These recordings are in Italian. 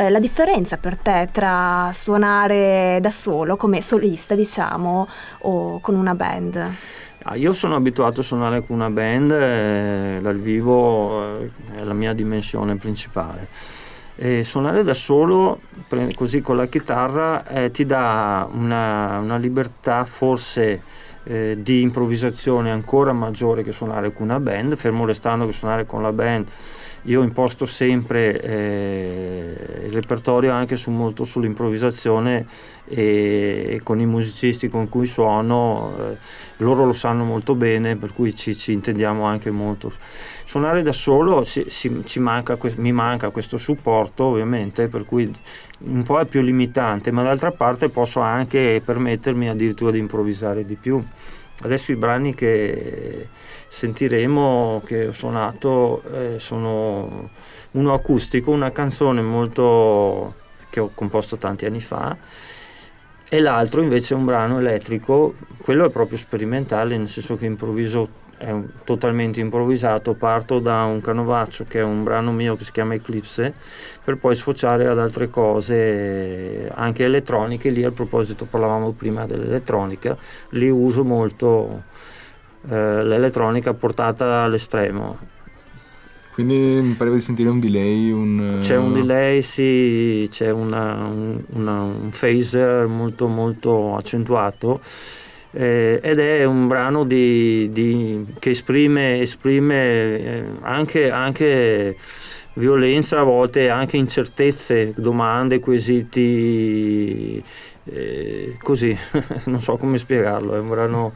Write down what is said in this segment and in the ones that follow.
la differenza per te tra suonare da solo, come solista diciamo, o con una band? Io sono abituato a suonare con una band, dal vivo è la mia dimensione principale. E suonare da solo, così con la chitarra, ti dà una libertà forse di improvvisazione ancora maggiore che suonare con una band, fermo restando che suonare con la band io imposto sempre il repertorio anche molto sull'improvvisazione, e con i musicisti con cui suono loro lo sanno molto bene, per cui ci intendiamo anche molto. Suonare da solo mi manca questo supporto, ovviamente, per cui un po' è più limitante, ma d'altra parte posso anche permettermi addirittura di improvvisare di più. Adesso i brani che sentiremo, che ho suonato, sono uno acustico, una canzone molto che ho composto tanti anni fa, e l'altro invece è un brano elettrico. Quello è proprio sperimentale, nel senso che è totalmente improvvisato. Parto da un canovaccio, che è un brano mio che si chiama Eclipse, per poi sfociare ad altre cose anche elettroniche. Lì, a proposito, parlavamo prima dell'elettronica, lì uso molto l'elettronica portata all'estremo. Quindi mi pareva di sentire un delay. C'è un delay, sì, c'è un phaser molto molto accentuato, ed è un brano che esprime anche violenza, a volte anche incertezze, domande, quesiti, così non so come spiegarlo. È un brano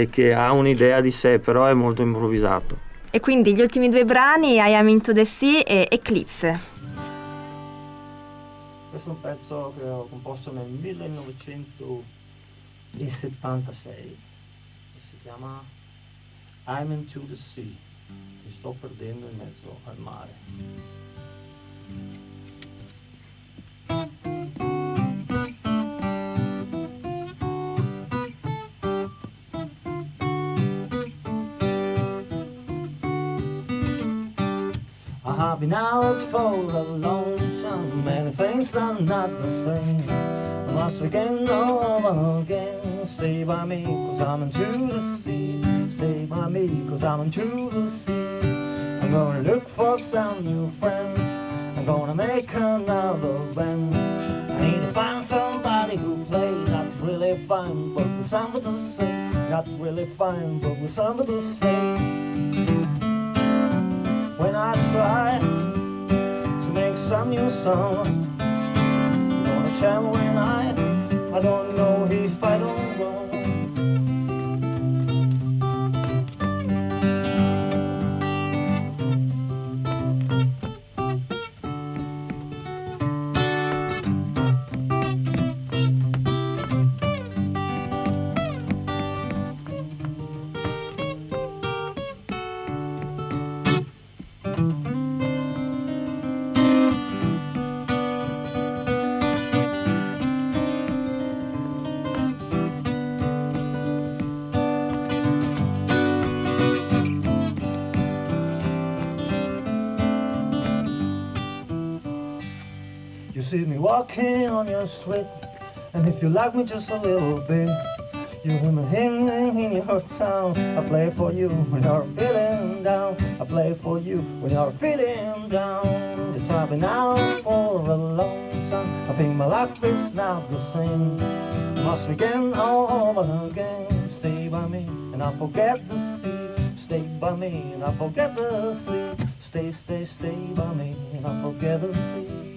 che ha un'idea di sé, però è molto improvvisato. E quindi gli ultimi due brani, I Am Into the Sea e Eclipse. Questo è un pezzo che ho composto nel 1976 e si chiama I'm Into the Sea. Mi sto perdendo in mezzo al mare. I've been out for a long time, many things are not the same. I must begin over again. Stay by me, cause I'm into the sea. Stay by me, cause I'm into the sea. I'm gonna look for some new friends. I'm gonna make another band. I need to find somebody who play not really fine, but with something to say. Not really fine, but with something to say. When I try to make some new song, you're gonna tell me when I don't know if I don't go. You see me walking on your street, and if you like me just a little bit, you hear me hanging in your town. I play for you when you're feeling down. I play for you when you're feeling down. Just I've been out for a long time. I think my life is not the same. I must begin all over again. Stay by me and I'll forget the sea. Stay by me and I'll forget the sea. Stay by me and I'll forget the sea.